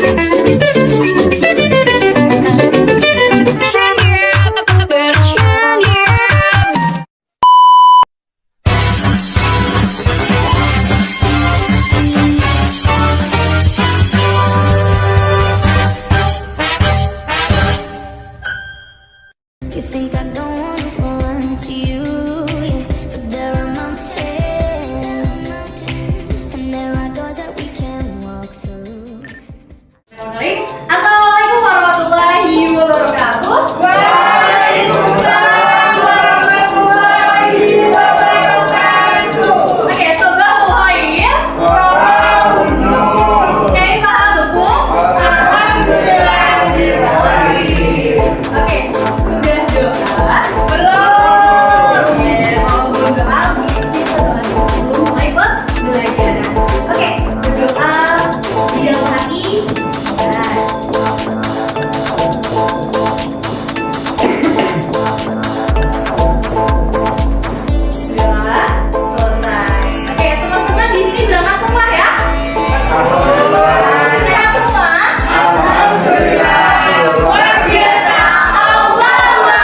You think I don't wanna run to you, yeah, but there are mountains, and there are doors that we can walk through. Assalamualaikum warahmatullahi wabarakatuh. Waalaikumsalam warahmatullahi wabarakatuh. Oke, Sobat Muhaiz. Kaifa halukum? Alhamdulillah bisawali. Oke, sudah doa? Belum. Ya, kalau belum doa, kita belum mulai pembelajaran. Oke, berdoa di dalam hati. Doa selesai. Oke, teman-teman di sini berangkat semua ya? Sehat semua? Alhamdulillah. Luar biasa. Allahu Akbar.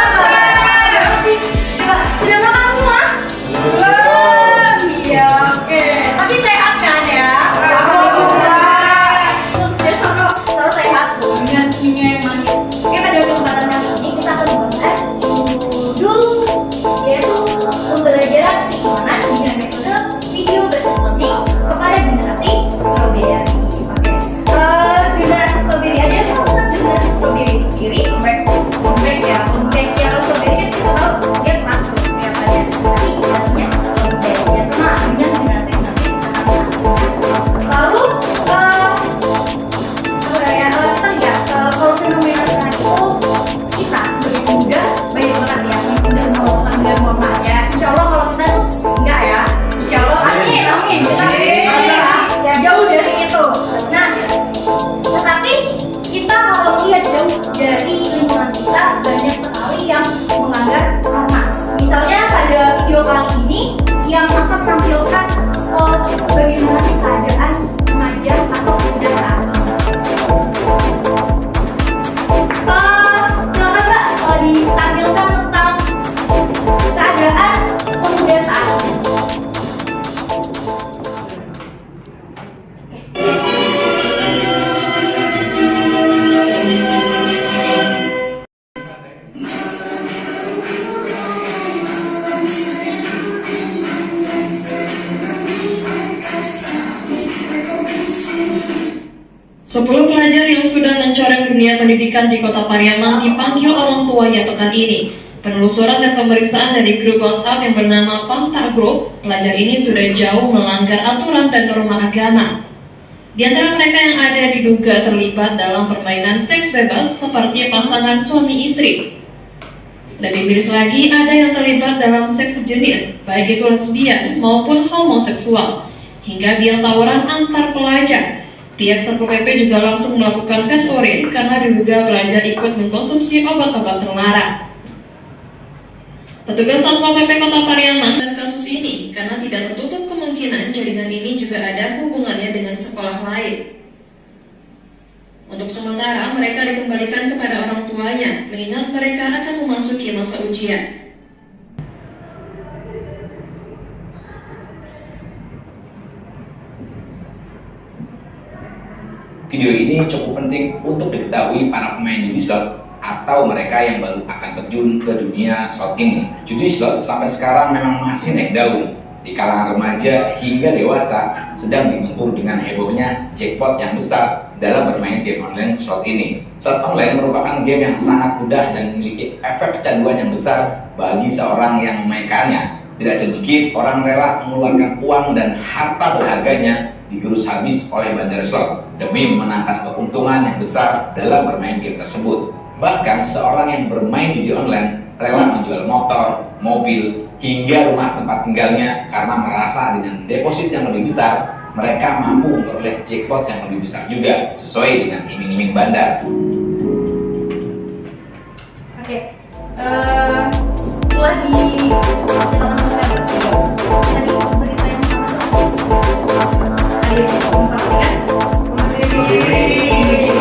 Sudah makan semua? Belum. Iya, oke. Tapi sehat kan ya? Alhamdulillah. Selalu sehat tuh dengan kimia yang manis. Oke, pada kesempatan kali ini kita akan membahas judul yaitu pembelajaran keimanan dengan metode video based learning kepada generasi strawberry. Oke, generasi strawberry aja kalau tentang generasi strawberry itu sendiri, lembek ya, kalau strawberry kan kita tahu dia keras tuh ya pada, tapi dalamnya lembek ya sama dengan generasi sekarang. Lalu kita lihat kalau fenomena sekarang itu kita sebagai pemuda banyak banget ya yang sudah melakukan dengan normal ya. Insya Allah kalau kita tuh enggak ya. Insya Allah amin kita jauh dari itu. Nah, tetapi kita kalau lihat jauh dari lingkungan kita banyak sekali yang melanggar norma. Misalnya pada video kali ini yang akan tampilkan bagaimana sih keadaan remaja atau pemuda saat ini. Silakan Mbak ditampilkan tentang keadaan pemuda saat ini. Sepuluh pelajar yang sudah mencoreng dunia pendidikan di Kota Pariaman dipanggil orang tuanya pekan ini. Penelusuran dan pemeriksaan dari grup WhatsApp yang bernama Panta Group, pelajar ini sudah jauh melanggar aturan dan norma agama. Di antara mereka yang ada diduga terlibat dalam permainan seks bebas seperti pasangan suami istri. Lebih miris lagi, ada yang terlibat dalam seks sejenis, baik itu lesbian maupun homoseksual, hingga biang tawuran antar pelajar. Pihak Satpol PP juga langsung melakukan tes urin karena diduga pelajar ikut mengkonsumsi obat-obat terlarang. Petugas Satpol PP Kota Pariaman dan kasus ini karena tidak tertutup kemungkinan jaringan ini juga ada hubungannya dengan sekolah lain. Untuk sementara mereka dikembalikan kepada orang tuanya, mengingat mereka akan memasuki masa ujian. Video ini cukup penting untuk diketahui para pemain judi slot atau mereka yang baru akan terjun ke dunia slot ini. Judi slot sampai sekarang memang masih naik daun di kalangan remaja hingga dewasa, sedang digempur dengan hebohnya jackpot yang besar dalam bermain game online slot ini. Slot online merupakan game yang sangat mudah dan memiliki efek kecanduan yang besar bagi seorang yang memainkannya. Tidak sedikit orang rela mengeluarkan uang dan harta berharganya digerus habis oleh bandar slot demi memenangkan keuntungan yang besar dalam bermain game tersebut. Bahkan seorang yang bermain judi online rela menjual motor, mobil, hingga rumah tempat tinggalnya karena merasa dengan deposit yang lebih besar mereka mampu memperoleh jackpot yang lebih besar juga sesuai dengan iming-iming bandar. Oke, setelah kita langsung tadi berita yang sama tadi yang perhatikan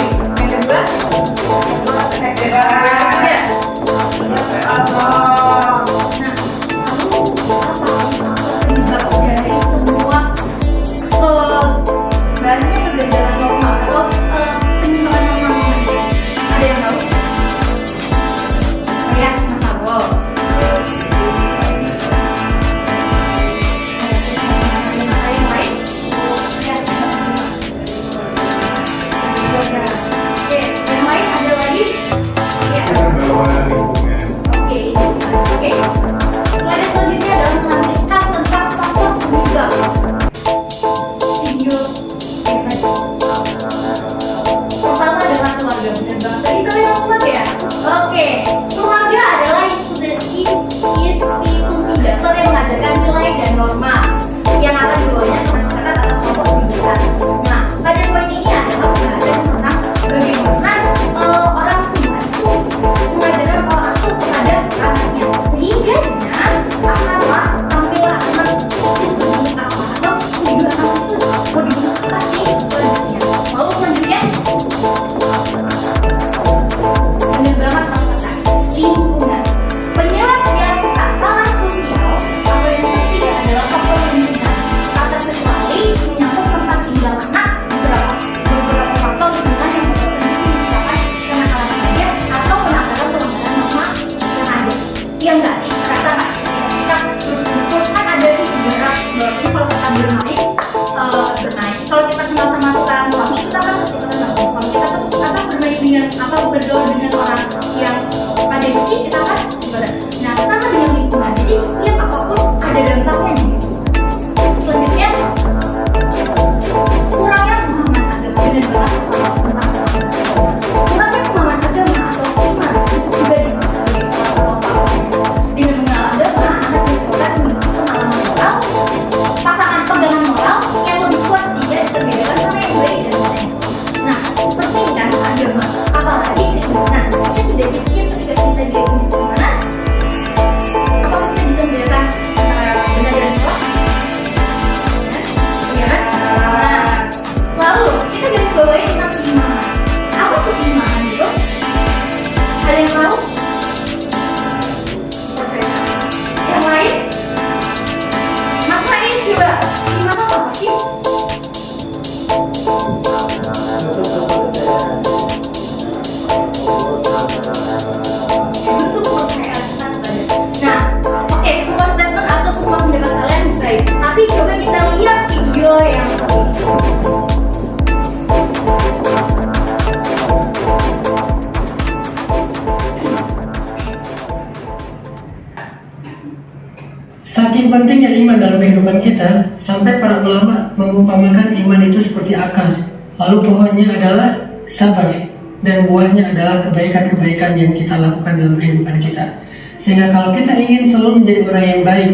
kita, sampai para ulama mengumpamakan iman itu seperti akar. Lalu pohonnya adalah sabar, dan buahnya adalah kebaikan-kebaikan yang kita lakukan dalam kehidupan kita. Sehingga kalau kita ingin selalu menjadi orang yang baik,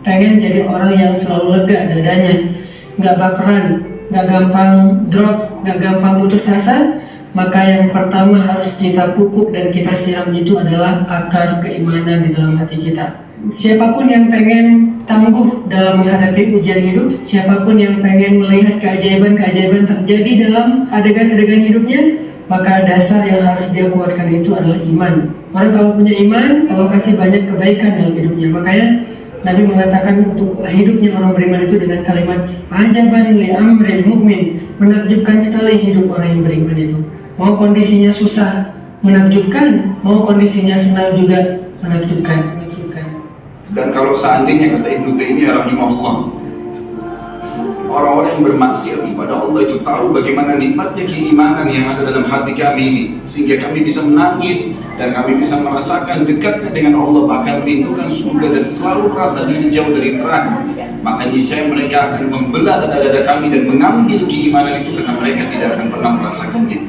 pengen jadi orang yang selalu lega dadanya, nggak baperan, nggak gampang drop, nggak gampang putus asa, maka yang pertama harus kita pupuk dan kita siram itu adalah akar keimanan di dalam hati kita. Siapapun yang pengen tangguh dalam menghadapi ujian hidup, siapapun yang pengen melihat keajaiban-keajaiban terjadi dalam adegan-adegan hidupnya, maka dasar yang harus dia kuatkan itu adalah iman. Orang kalau punya iman, Allah kasih banyak kebaikan dalam hidupnya. Makanya Nabi mengatakan untuk hidupnya orang beriman itu dengan kalimat ajaban li amril mu'min, menakjubkan sekali hidup orang yang beriman itu. Mau kondisinya susah, menakjubkan, mau kondisinya senang juga menakjubkan. Dan kalau seandainya kata Ibnu Taimiyah rahimahullah, orang-orang yang bermaksiat kepada Allah itu tahu bagaimana nikmatnya keimanan yang ada dalam hati kami ini, sehingga kami bisa menangis dan kami bisa merasakan dekatnya dengan Allah, bahkan merindukan surga dan selalu merasa diri jauh dari neraka. Maka niscaya mereka akan membelah dada-dada kami dan mengambil keimanan itu karena mereka tidak akan pernah merasakannya.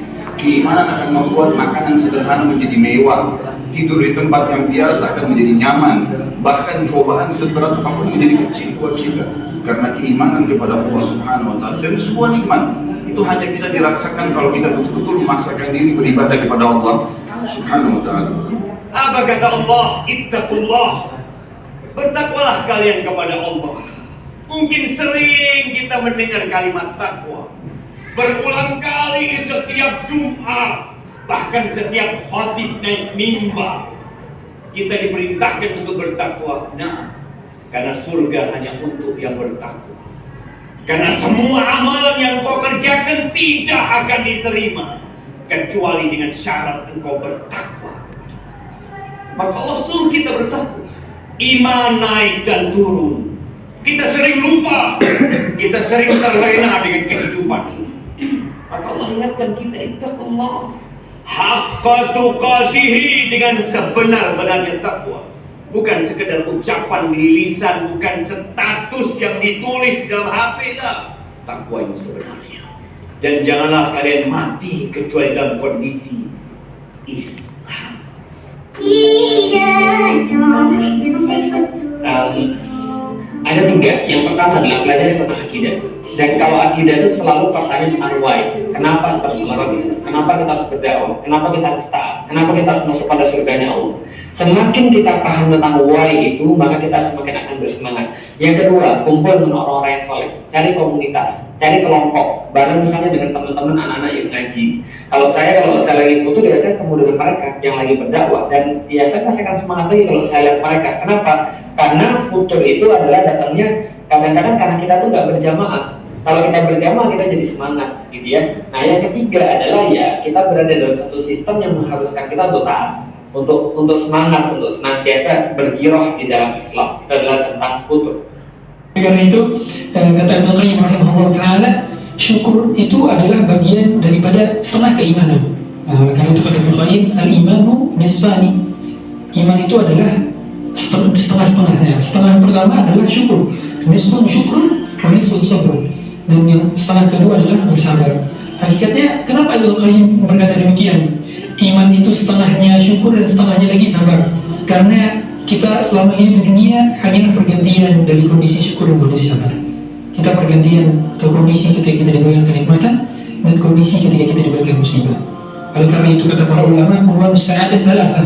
Keimanan akan membuat makanan sederhana menjadi mewah, tidur di tempat yang biasa akan menjadi nyaman, bahkan cobaan seberat apapun menjadi kecil buat kita karena keimanan kepada Allah Subhanahu wa Ta'ala. Dan sebuah nikmat itu hanya bisa dirasakan kalau kita betul-betul memaksakan diri beribadah kepada Allah Subhanahu wa Ta'ala. Apa kata Allah? Ittaqullah, bertakwalah kalian kepada Allah. Mungkin sering kita mendengar kalimat takwa berulang kali setiap Jumat, bahkan setiap khatib naik mimbar kita diperintahkan untuk bertakwa. Nah, karena surga hanya untuk yang bertakwa. Karena semua amalan yang kau kerjakan tidak akan diterima kecuali dengan syarat engkau bertakwa. Maka Allah suruh kita bertakwa. Iman naik dan turun. Kita sering lupa, kita sering terlena dengan kehidupan ini. Maka Allah ingatkan kita, ittaqullah haqqa tuqatihi, dengan sebenar-benarnya takwa. Bukan sekedar ucapan di lisan, bukan status yang ditulis dalam HP, dah. Takwa yang sebenarnya. Dan janganlah kalian mati kecuali dalam kondisi Islam. Ada tiga. Yang pertama adalah belajar tentang akidah. Dan kalau akidah itu selalu pertanyaan tentang why. Kenapa kita harus melakukan itu? Kenapa kita harus berdakwah? Kenapa kita harus taat? Kenapa kita harus masuk pada surganya Allah? Semakin kita paham tentang why itu, maka kita semakin akan bersemangat. Yang kedua, kumpul dengan orang-orang yang soleh. Cari komunitas, cari kelompok. Bareng misalnya dengan teman-teman anak-anak yang ngaji. Kalau saya lagi foto, biasanya ketemu dengan mereka yang lagi berdakwah. Dan ya saya pasti akan semangat lagi kalau saya lihat mereka. Kenapa? Karena foto itu adalah datangnya kadang-kadang karena kita tuh nggak berjamaah. Kalau kita berjamaah kita jadi semangat, gitu ya. Nah yang ketiga adalah ya kita berada dalam satu sistem yang mengharuskan kita untuk taat, untuk semangat, untuk senantiasa bergiroh di dalam Islam. Itu adalah tentang futur. Karena itu kata Ibnu Qayyim rahimahullah ta'ala, syukur itu adalah bagian daripada setengah keimanan. Karena itu kata Ibnu Qayyim, al-imanu nisfani. Iman itu adalah setengah-setengahnya. Setengah pertama adalah syukur, nisfun syukur wa nisfun sabr. Dan yang setengah kedua adalah bersabar. Hakikatnya kenapa Ibnu Qayyim berkata demikian? Iman itu setengahnya syukur dan setengahnya lagi sabar. Karena kita selama hidup di dunia hanyalah pergantian dari kondisi syukur dan kondisi sabar. Kita pergantian ke kondisi ketika kita diberikan kenikmatan dan kondisi ketika kita diberikan musibah. Oleh karena itu kata para ulama, umur sa'adah thalatha,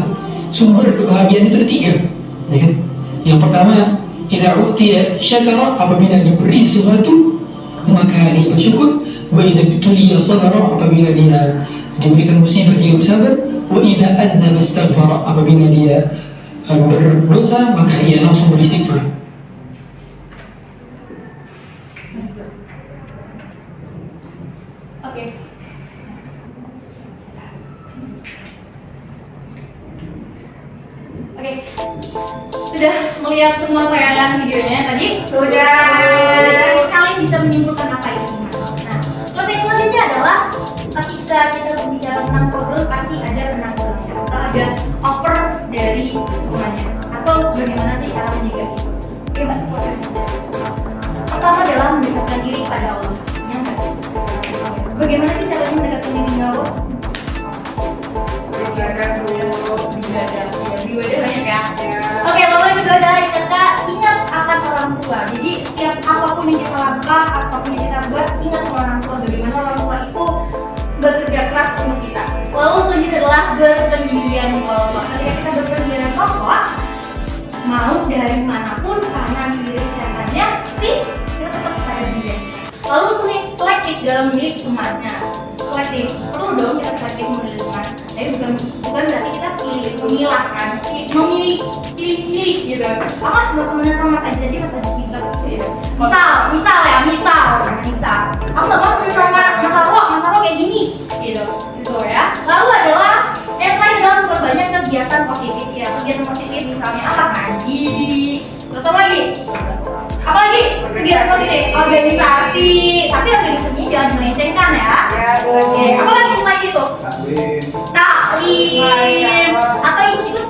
sumber kebahagiaan itu ada tiga, ya kan? Yang pertama, idza utiya syakara, apabila diberi sesuatu maka dia bersyukur. Wa idza tuliya sabara, apabila dia diberikan musibah dia bersabar. Wa idza adnaba istaghfara, apabila dia berdosa maka ia langsung beristighfar. Oke, sudah melihat semua tayangan videonya tadi? Sudah. Kalian bisa menyimpulkan apa itu? Nah, topik selanjutnya adalah ketika kita berbicara tentang problem pasti ada penanggulangannya atau ada offer dari semuanya, atau bagaimana sih cara menjaga itu? Oke, Mbak, silakan. kepada Allah. Ya nggak? Bagaimana sih caranya mendekatkan diri dengan Allah? Beribadah banyak ya. Oke, lalu yang kedua adalah kita ingat akan orang tua. Jadi setiap apapun yang kita lakukan, apapun yang kita buat, ingat orang tua. Bagaimana orang tua itu bekerja keras untuk kita. Lalu selanjutnya adalah berpendirian bahwa ketika kita berpendirian bahwa mau dari manapun karena diri kesehatannya sih kita tetap pada diri. Lalu selektif dalam memilih temannya. Selektif, perlu dong kita selektif memilih teman. Tapi bukan berarti kita memilah kan, memilih gitu. Berteman sama Mas Ajis aja, Mas Ajis pintar gitu. Misal aku nggak mau temen sama Mas Arwo kayak gini gitu ya. Lalu adalah yang lain adalah memperbanyak kegiatan positif ya. Kegiatan positif misalnya apa, ngaji, terus apa lagi kegiatan positif, organisasi, tapi organisasinya jangan melencengkan ya. Oke, apa lagi selain itu? Taklim atau ikut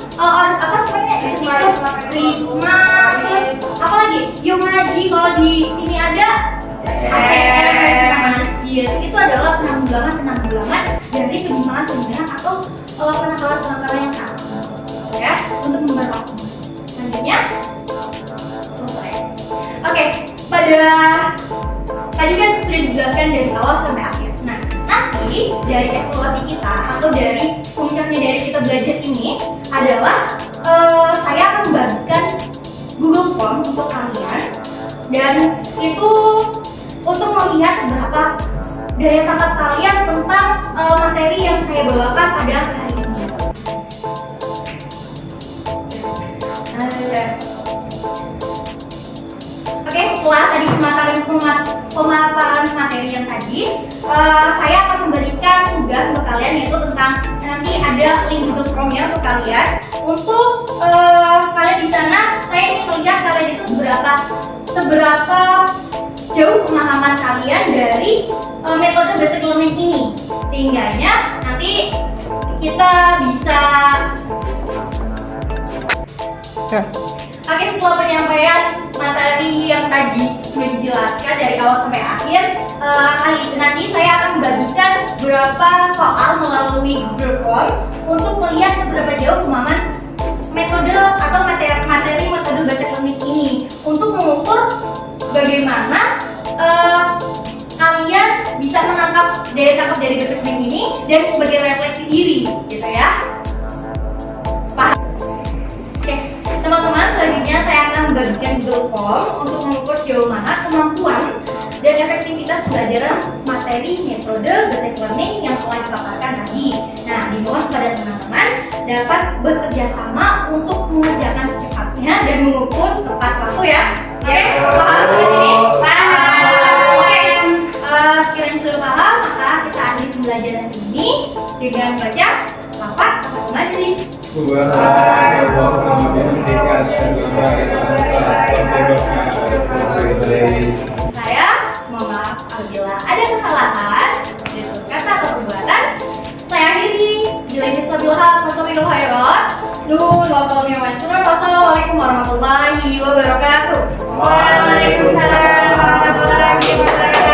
Risma, terus apa lagi? Yuk ngaji, kalau di sini ada masjid. Itu adalah penanggulangan dari penyimpangan atau penangkalan yang salah ya, untuk membantu. Selanjutnya selesai. Oke, pada tadi kan sudah dijelaskan dari awal sampai akhir. Nah, nanti dari evaluasi kita atau dari puncaknya dari kita belajar ini adalah saya akan membagikan Google Form untuk kalian, dan itu untuk melihat berapa daya tangkap kalian tentang materi yang saya bawakan pada hari ini. Oke, setelah tadi pemaparan materi yang tadi, saya akan memberikan tugas untuk kalian, yaitu tentang nanti ada link Google Form-nya untuk kalian. Untuk kalian di sana, saya ingin melihat kalian itu seberapa jauh pemahaman kalian dari metode basic learning ini, sehingganya nanti kita bisa. Oke, setelah penyampaian materi yang tadi sudah dijelaskan dari awal sampai akhir, kali ini nanti saya akan membagikan beberapa soal melalui Google Form untuk melihat seberapa jauh pemahaman metode atau materi metode basic learning ini, untuk mengukur bagaimana kalian bisa menangkap daya tangkap dari basic learning ini dan sebagai refleksi diri, gitu ya. Paham? Oke, teman-teman, selanjutnya saya akan membagikan Google Form untuk mengukur sejauh mana kemampuan dan efektivitas pembelajaran materi metode basic learning yang telah dipaparkan tadi. Nah, dimohon kepada teman-teman dapat bekerja sama untuk mengerjakan secepatnya dan mengukur tepat waktu ya. Oke, paham sampai sini? Paham. Oke, sekiranya sudah paham, maka kita akhiri pembelajaran ini dengan baca lafaz atau majelis. Saya mohon maaf apabila ada kesalahan dari kata atau perbuatan. Saya akhiri. Wassalamualaikum warahmatullahi wabarakatuh. Waalaikumsalam warahmatullahi wabarakatuh.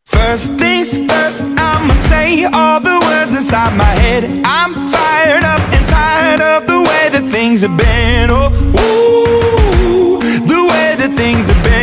First things first, I'ma say all the words inside my head. I'm fired up and tired of the way that things have been. Oh, ooh, the way that things have been.